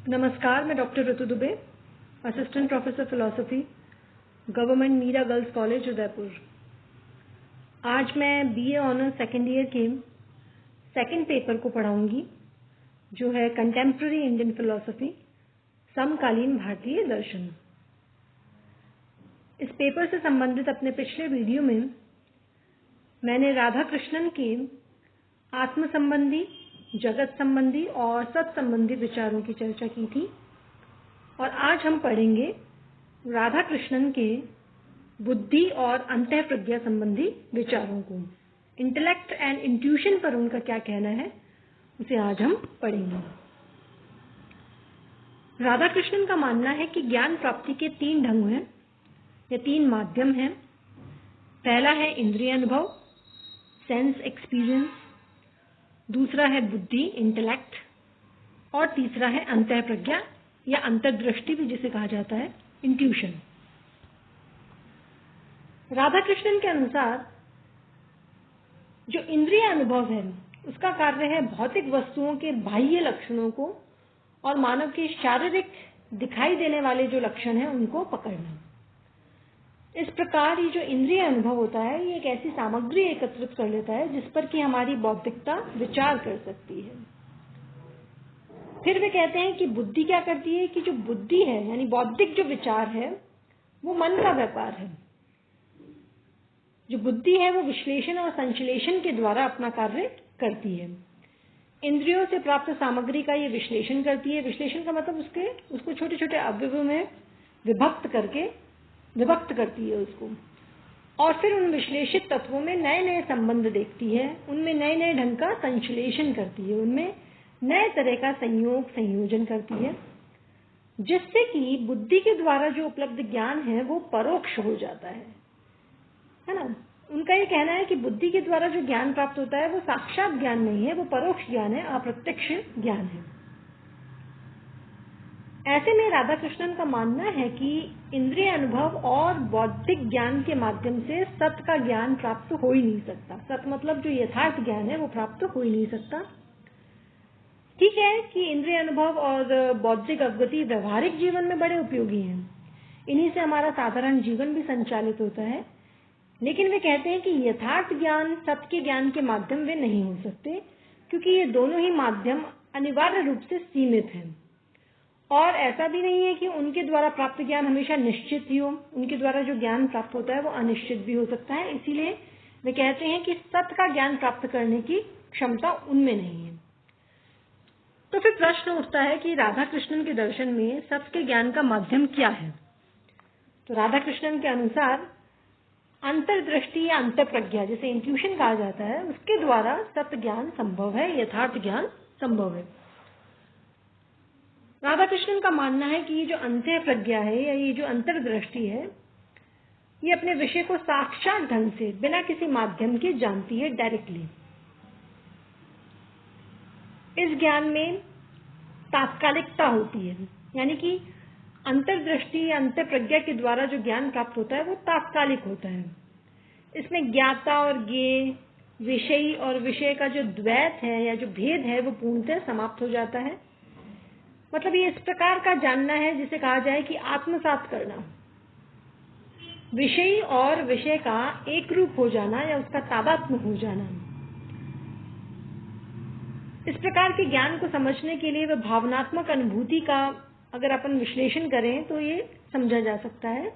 नमस्कार, मैं doctor Ritu Dubey, assistant professor philosophy, government Meera girls college Udaipur. आज मैं बीए ऑनर्स सेकेंड ईयर के सेकेंड पेपर को पढ़ाऊंगी, जो है कंटेम्प्रेरी इंडियन फिलॉसफी, समकालीन भारतीय दर्शन। इस पेपर से संबंधित अपने पिछले वीडियो में मैंने राधा कृष्णन के आत्म संबंधी, जगत संबंधी और सत संबंधी विचारों की चर्चा की थी, और आज हम पढ़ेंगे राधा कृष्णन के बुद्धि और अंतःप्रज्ञा संबंधी विचारों को। इंटेलेक्ट एंड इंट्यूशन पर उनका क्या कहना है, उसे आज हम पढ़ेंगे। राधा कृष्णन का मानना है कि ज्ञान प्राप्ति के 3 ढंग हैं या 3 माध्यम हैं। पहला है इंद्रिय अनुभव, सेंस एक्सपीरियंस, दूसरा है बुद्धि, इंटेलेक्ट, और तीसरा है अंतःप्रज्ञा या अंतर्दृष्टि भी जिसे कहा जाता है, इंट्यूशन। राधा कृष्णन के अनुसार जो इंद्रिय अनुभव है उसका कार्य है भौतिक वस्तुओं के बाह्य लक्षणों को और मानव के शारीरिक दिखाई देने वाले जो लक्षण हैं उनको पकड़ना। इस प्रकार ये जो इंद्रिय अनुभव होता है ये एक ऐसी सामग्री एकत्रित कर लेता है जिस पर कि हमारी बौद्धिकता विचार कर सकती है। फिर वे कहते हैं कि बुद्धि क्या करती है कि जो बुद्धि है यानी बौद्धिक जो विचार है वो मन का व्यापार है। जो बुद्धि है वो विश्लेषण और संश्लेषण के द्वारा अपना कार्य करती है। इंद्रियों से प्राप्त सामग्री का ये विश्लेषण करती है। विश्लेषण का मतलब उसको छोटे छोटे अवयवों में विभक्त करती है उसको, और फिर उन विश्लेषित तत्वों में नए नए संबंध देखती है, उनमें नए नए ढंग का संश्लेषण करती है, उनमें नए तरह का संयोजन करती है, जिससे कि बुद्धि के द्वारा जो उपलब्ध ज्ञान है वो परोक्ष हो जाता है ना। उनका ये कहना है कि बुद्धि के द्वारा जो ज्ञान प्राप्त होता है वो साक्षात ज्ञान नहीं है, वो परोक्ष ज्ञान है, अप्रत्यक्ष ज्ञान है। ऐसे में राधा कृष्णन का मानना है कि इंद्रिय अनुभव और बौद्धिक ज्ञान के माध्यम से सत का ज्ञान प्राप्त हो ही नहीं सकता। सत मतलब जो यथार्थ ज्ञान है वो प्राप्त हो ही नहीं सकता। ठीक है कि इंद्रिय अनुभव और बौद्धिक अवगति व्यवहारिक जीवन में बड़े उपयोगी हैं, इन्हीं से हमारा साधारण जीवन भी संचालित होता है, लेकिन वे कहते हैं कि यथार्थ ज्ञान सत के ज्ञान के माध्यम वे नहीं हो सकते, क्योंकि ये दोनों ही माध्यम अनिवार्य रूप से सीमित हैं। और ऐसा भी नहीं है कि उनके द्वारा प्राप्त ज्ञान हमेशा निश्चित ही हो, उनके द्वारा जो ज्ञान प्राप्त होता है वो अनिश्चित भी हो सकता है। इसीलिए वे कहते हैं कि सत का ज्ञान प्राप्त करने की क्षमता उनमें नहीं है। तो फिर प्रश्न उठता है कि राधा कृष्णन के दर्शन में सत के ज्ञान का माध्यम क्या है। तो राधा कृष्णन के अनुसार अंतर्दृष्टि या अंतःप्रज्ञा, जिसे इंट्यूशन कहा जाता है, उसके द्वारा सत ज्ञान संभव है, यथार्थ ज्ञान संभव है। राधा कृष्णन का मानना है कि ये जो अंतःप्रज्ञा है या ये जो अंतर्दृष्टि है ये अपने विषय को साक्षात ढंग से बिना किसी माध्यम के जानती है, डायरेक्टली। इस ज्ञान में तात्कालिकता होती है, यानी कि अंतर्दृष्टि या अंतःप्रज्ञा के द्वारा जो ज्ञान प्राप्त होता है वो तात्कालिक होता है। इसमें ज्ञाता और ज्ञेय, विषयी और विषय का जो द्वैत है या जो भेद है वो पूर्णतः समाप्त हो जाता है। मतलब ये इस प्रकार का जानना है जिसे कहा जाए कि आत्मसात करना, विषयी और विषय का एक रूप हो जाना या उसका तादात्म्य हो जाना। इस प्रकार के ज्ञान को समझने के लिए वह भावनात्मक अनुभूति का अगर अपन विश्लेषण करें तो ये समझा जा सकता है।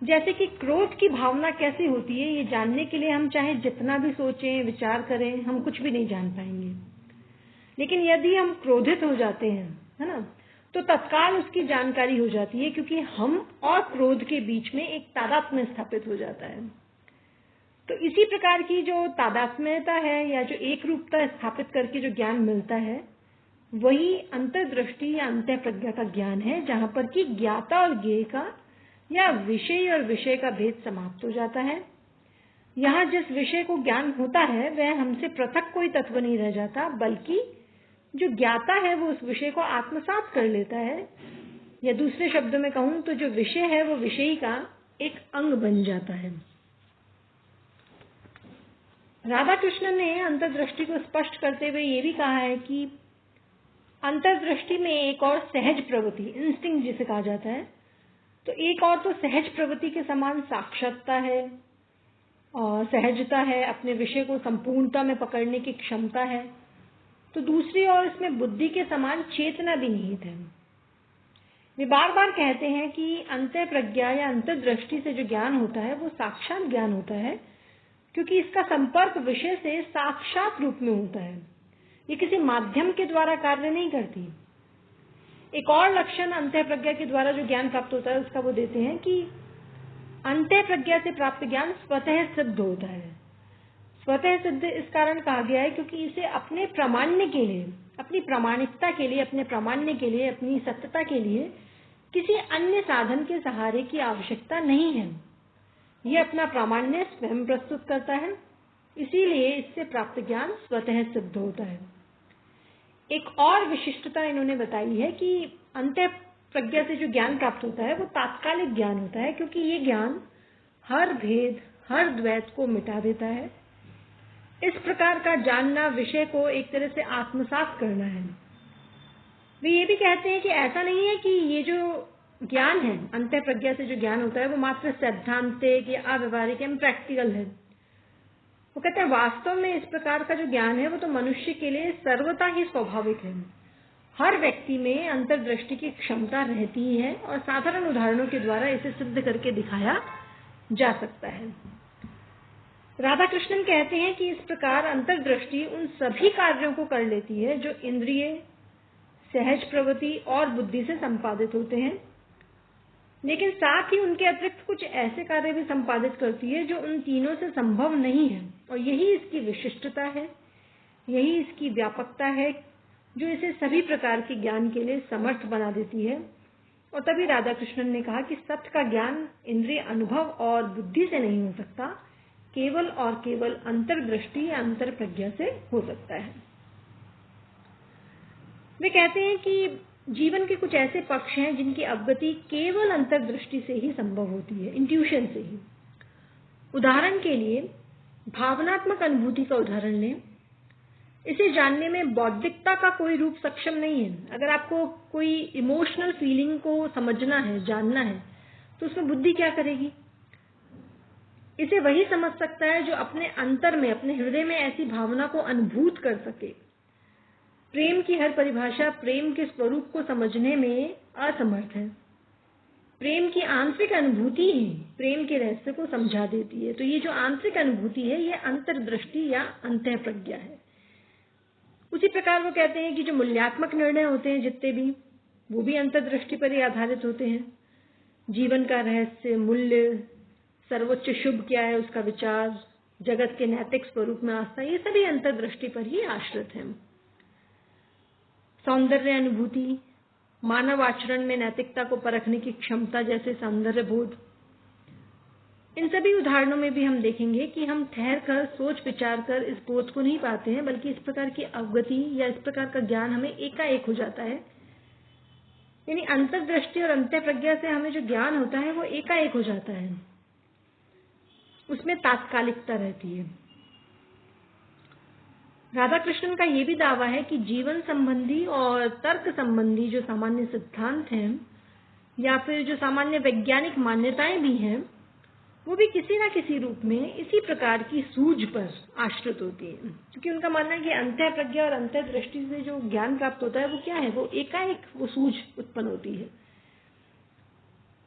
जैसे कि क्रोध की भावना कैसे होती है ये जानने के लिए हम चाहे जितना भी सोचें, विचार करें, हम कुछ भी नहीं जान पाएंगे। लेकिन यदि हम क्रोधित हो जाते हैं, है ना, तो तत्काल उसकी जानकारी हो जाती है, क्योंकि हम और क्रोध के बीच में एक तादात्म्य स्थापित हो जाता है। तो इसी प्रकार की जो तादात्म्यता है या जो एक रूपता स्थापित करके जो ज्ञान मिलता है वही अंतर्दृष्टि या अंतःप्रज्ञा का ज्ञान है, जहां पर कि ज्ञाता और ज्ञेय का या विषय और विषय का भेद समाप्त हो जाता है। यहाँ जिस विषय को ज्ञान होता है वह हमसे पृथक कोई तत्व नहीं रह जाता, बल्कि जो ज्ञाता है वो उस विषय को आत्मसात कर लेता है, या दूसरे शब्दों में कहूं तो जो विषय है वो विषयी का एक अंग बन जाता है। राधा कृष्ण ने अंतर्दृष्टि को स्पष्ट करते हुए ये भी कहा है कि अंतर्दृष्टि में एक और सहज प्रवृत्ति, इंस्टिंक्ट जिसे कहा जाता है, तो एक और तो सहज प्रवृत्ति के समान साक्षात्ता है और सहजता है, अपने विषय को संपूर्णता में पकड़ने की क्षमता है, तो दूसरी ओर इसमें बुद्धि के समान चेतना भी निहित है। वे बार बार कहते हैं कि अंतः प्रज्ञा या अंतर्दृष्टि से जो ज्ञान होता है वो साक्षात ज्ञान होता है, क्योंकि इसका संपर्क विषय से साक्षात रूप में होता है, ये किसी माध्यम के द्वारा कार्य नहीं करती। एक और लक्षण अंतः प्रज्ञा के द्वारा जो ज्ञान प्राप्त होता है उसका वो देते हैं कि अंतः प्रज्ञा से प्राप्त ज्ञान स्वतः सिद्ध होता है। स्वतः सिद्ध इस कारण कहा गया है क्योंकि इसे अपने प्रामाण्य के लिए, अपनी प्रामाणिकता के लिए, अपने प्रामाण्य के लिए, अपनी सत्यता के लिए किसी अन्य साधन के सहारे की आवश्यकता नहीं है। यह अपना प्रामाण्य स्वयं प्रस्तुत करता है, इसीलिए इससे प्राप्त ज्ञान स्वतः सिद्ध होता है। एक और विशिष्टता इन्होंने बताई है कि अंतः प्रज्ञा से जो ज्ञान प्राप्त होता है वो तात्कालिक ज्ञान होता है, क्योंकि ये ज्ञान हर भेद, हर द्वैत को मिटा देता है। इस प्रकार का जानना विषय को एक तरह से आत्मसात करना है। वे ये भी कहते हैं कि ऐसा नहीं है कि ये जो ज्ञान है, अंतः प्रज्ञा से जो ज्ञान होता है वो मात्र सैद्धांतिक या अव्यवहारिक या प्रैक्टिकल है। वो कहते हैं वास्तव में इस प्रकार का जो ज्ञान है वो तो मनुष्य के लिए सर्वथा ही स्वाभाविक है। हर व्यक्ति में अंतर्दृष्टि की क्षमता रहती है और साधारण उदाहरणों के द्वारा इसे सिद्ध करके दिखाया जा सकता है। राधा कृष्णन कहते हैं कि इस प्रकार अंतर्दृष्टि उन सभी कार्यों को कर लेती है जो इंद्रिय, सहज प्रवृत्ति और बुद्धि से संपादित होते हैं, लेकिन साथ ही उनके अतिरिक्त कुछ ऐसे कार्य भी संपादित करती है जो उन तीनों से संभव नहीं है। और यही इसकी विशिष्टता है, यही इसकी व्यापकता है जो इसे सभी प्रकार के ज्ञान के लिए समर्थ बना देती है। और तभी राधा कृष्णन ने कहा कि सत्य का ज्ञान इंद्रिय अनुभव और बुद्धि से नहीं हो सकता, केवल और केवल अंतर्दृष्टि या अंतर प्रज्ञा से हो सकता है। वे कहते हैं कि जीवन के कुछ ऐसे पक्ष हैं जिनकी अवगति केवल अंतर्दृष्टि से ही संभव होती है, इंट्यूशन से ही। उदाहरण के लिए भावनात्मक अनुभूति का उदाहरण लें। इसे जानने में बौद्धिकता का कोई रूप सक्षम नहीं है। अगर आपको कोई इमोशनल फीलिंग को समझना है, जानना है, तो उसमें बुद्धि क्या करेगी? इसे वही समझ सकता है जो अपने अंतर में, अपने हृदय में ऐसी भावना को अनुभूत कर सके। प्रेम की हर परिभाषा प्रेम के स्वरूप को समझने में असमर्थ है। प्रेम की आंतरिक अनुभूति ही प्रेम के रहस्य को समझा देती है। तो ये जो आंतरिक अनुभूति है ये अंतर्दृष्टि या अंतः प्रज्ञा है। उसी प्रकार वो कहते हैं कि जो मूल्यात्मक निर्णय होते हैं जितने भी, वो भी अंतर्दृष्टि पर ही आधारित होते हैं। जीवन का रहस्य, मूल्य, सर्वोच्च शुभ क्या है उसका विचार, जगत के नैतिक स्वरूप में आस्था, ये सभी अंतर्दृष्टि पर ही आश्रित हैं। सौंदर्य अनुभूति, मानव आचरण में नैतिकता को परखने की क्षमता जैसे सौंदर्य बोध, इन सभी उदाहरणों में भी हम देखेंगे कि हम ठहर कर सोच विचार कर इस बोध को नहीं पाते हैं, बल्कि इस प्रकार की अवगति या इस प्रकार का ज्ञान हमें एकाएक हो जाता है। यानी अंतर्दृष्टि और अंतः प्रज्ञा से हमें जो ज्ञान होता है वो एकाएक हो जाता है, उसमें तात्कालिकता रहती है। राधा कृष्णन का ये भी दावा है कि जीवन संबंधी और तर्क संबंधी जो सामान्य सिद्धांत हैं या फिर जो सामान्य वैज्ञानिक मान्यताएं भी हैं, वो भी किसी न किसी रूप में इसी प्रकार की सूझ पर आश्रित होती है। क्योंकि उनका मानना है कि अंतः प्रज्ञा और अंतः दृष्टि से जो ज्ञान प्राप्त होता है वो क्या है, वो एकाएक वो सूझ उत्पन्न होती है।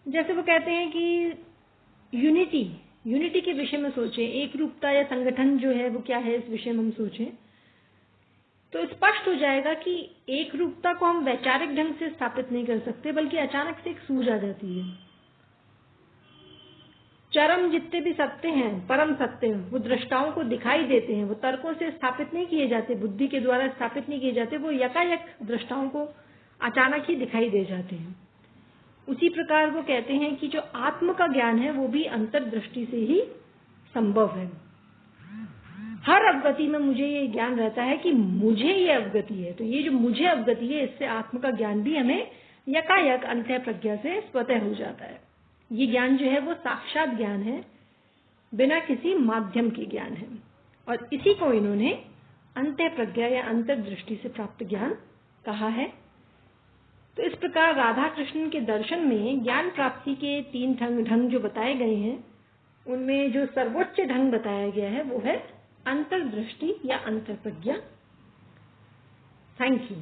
जैसे वो कहते हैं कि यूनिटी के विषय में सोचें, एक रूपता या संगठन जो है वो क्या है, इस विषय में हम सोचें तो स्पष्ट हो जाएगा कि एक रूपता को हम वैचारिक ढंग से स्थापित नहीं कर सकते, बल्कि अचानक से एक सूझ आ जाती है। चरम जितने भी सत्य हैं, परम सत्य, वो दृष्टाओं को दिखाई देते हैं, वो तर्कों से स्थापित नहीं किए जाते, बुद्धि के द्वारा स्थापित नहीं किए जाते, वो यकायक दृष्टाओं को अचानक ही दिखाई दे जाते हैं। उसी प्रकार वो कहते हैं कि जो आत्म का ज्ञान है वो भी अंतर्दृष्टि से ही संभव है। हर अवगति में मुझे ये ज्ञान रहता है कि मुझे ये अवगति है, तो ये जो मुझे अवगति है इससे आत्म का ज्ञान भी हमें यकायक अंतः प्रज्ञा से स्वतः हो जाता है। ये ज्ञान जो है वो साक्षात ज्ञान है, बिना किसी माध्यम के ज्ञान है, और इसी को इन्होंने अंतः प्रज्ञा या अंतर्दृष्टि से प्राप्त ज्ञान कहा है। तो इस प्रकार राधा कृष्ण के दर्शन में ज्ञान प्राप्ति के 3 ढंग जो बताए गए हैं, उनमें जो सर्वोच्च ढंग बताया गया है वो है अंतर्दृष्टि या अंतर्प्रज्ञा। Thank you.